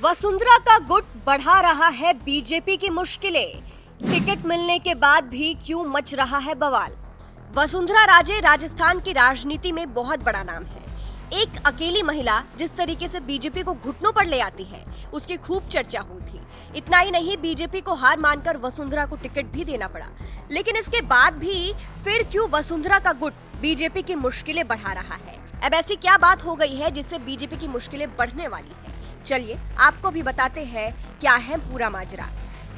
वसुंधरा का गुट बढ़ा रहा है बीजेपी की मुश्किलें। टिकट मिलने के बाद भी क्यों मच रहा है बवाल। वसुंधरा राजे राजस्थान की राजनीति में बहुत बड़ा नाम है। एक अकेली महिला जिस तरीके से बीजेपी को घुटनों पर ले आती है, उसकी खूब चर्चा हुई थी। इतना ही नहीं, बीजेपी को हार मानकर वसुंधरा को टिकट भी देना पड़ा। लेकिन इसके बाद भी फिर क्यों वसुंधरा का गुट बीजेपी की मुश्किलें बढ़ा रहा है? अब ऐसी क्या बात हो गई है जिससे बीजेपी की मुश्किलें बढ़ने वाली है? चलिए आपको भी बताते हैं क्या है पूरा माजरा।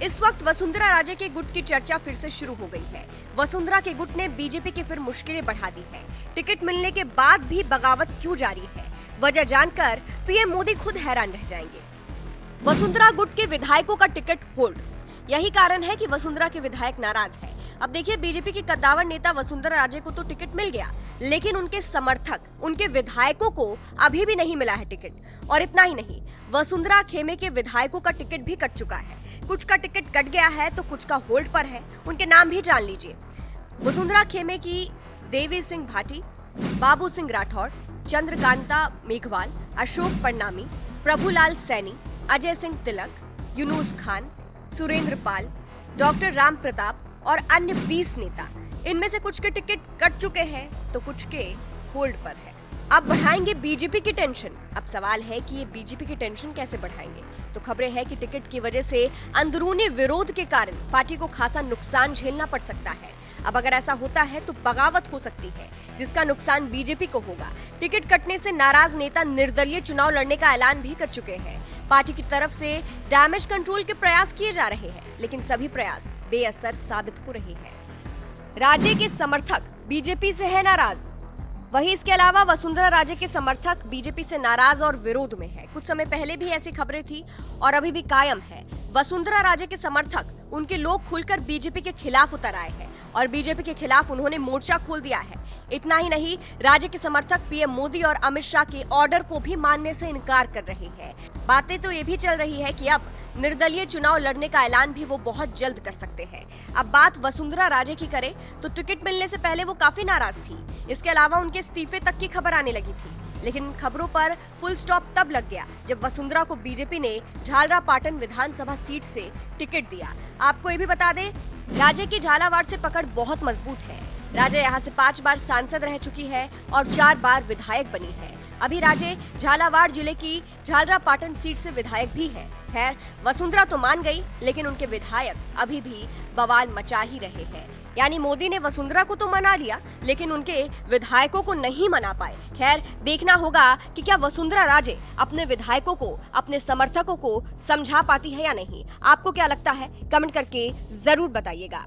इस वक्त वसुंधरा राजे के गुट की चर्चा फिर से शुरू हो गई है। वसुंधरा के गुट ने बीजेपी की फिर मुश्किलें बढ़ा दी है। टिकट मिलने के बाद भी बगावत क्यों जारी है, वजह जानकर पीएम मोदी खुद हैरान रह जाएंगे। वसुंधरा गुट के विधायकों का टिकट होल्ड, यही कारण है कि वसुंधरा के विधायक नाराज है। अब देखिए, बीजेपी की कद्दावर नेता वसुंधरा राजे को तो टिकट मिल गया, लेकिन उनके समर्थक, उनके विधायकों को अभी भी नहीं मिला है टिकट। और इतना ही नहीं, वसुंधरा खेमे के विधायकों का टिकट भी कट चुका है। कुछ का टिकट कट गया है तो कुछ का होल्ड पर है। उनके नाम भी जान लीजिए। वसुंधरा खेमे की देवी सिंह भाटी, बाबू सिंह राठौड़, चंद्रकांता मेघवाल, अशोक परनामी, प्रभुलाल सैनी, अजय सिंह तिलक, यूनुस खान, सुरेंद्र पाल, डॉक्टर राम प्रताप और अन्य 20 नेता। इनमें से कुछ के टिकट कट चुके हैं तो कुछ के होल्ड पर है। अब बढ़ाएंगे बीजेपी की टेंशन। अब सवाल है कि ये बीजेपी की टेंशन कैसे बढ़ाएंगे? तो खबरें हैं कि टिकट की वजह से अंदरूनी विरोध के कारण पार्टी को खासा नुकसान झेलना पड़ सकता है। अब अगर ऐसा होता है तो बगावत हो सकती है, जिसका नुकसान बीजेपी को होगा। टिकट कटने से नाराज नेता निर्दलीय चुनाव लड़ने का ऐलान भी कर चुके हैं। पार्टी की तरफ से डैमेज कंट्रोल के प्रयास किए जा रहे हैं, लेकिन सभी प्रयास बेअसर साबित हो रहे हैं। राजे के समर्थक बीजेपी से है नाराज। वहीं इसके अलावा वसुंधरा राजे के समर्थक बीजेपी से नाराज और विरोध में है। कुछ समय पहले भी ऐसी खबरें थी और अभी भी कायम है। वसुंधरा राजे के समर्थक, उनके लोग खुलकर बीजेपी के खिलाफ उतर आए हैं और बीजेपी के खिलाफ उन्होंने मोर्चा खोल दिया है। इतना ही नहीं, राजे के समर्थक पीएम मोदी और अमित शाह के ऑर्डर को भी मानने से इनकार कर रहे हैं। बातें तो ये भी चल रही है कि अब निर्दलीय चुनाव लड़ने का ऐलान भी वो बहुत जल्द कर सकते हैं। अब बात वसुंधरा राजे की करें तो टिकट मिलने से पहले वो काफी नाराज थी। इसके अलावा उनके इस्तीफे तक की खबर आने लगी थी, लेकिन खबरों पर फुल स्टॉप तब लग गया जब वसुंधरा को बीजेपी ने झालरापाटन विधानसभा सीट से टिकट दिया। आपको ये भी बता दें, राजे की झालावाड़ से पकड़ बहुत मजबूत है। राजे यहाँ से 5 बार सांसद रह चुकी है और 4 बार विधायक बनी है। अभी राजे झालावाड़ जिले की झालरापाटन सीट से विधायक भी है। खैर, वसुंधरा तो मान गई, लेकिन उनके विधायक अभी भी बवाल मचा ही रहे हैं। यानी मोदी ने वसुंधरा को तो मना लिया, लेकिन उनके विधायकों को नहीं मना पाए। खैर, देखना होगा कि क्या वसुंधरा राजे अपने विधायकों को, अपने समर्थकों को समझा पाती है या नहीं। आपको क्या लगता है? कमेंट करके जरूर बताइएगा।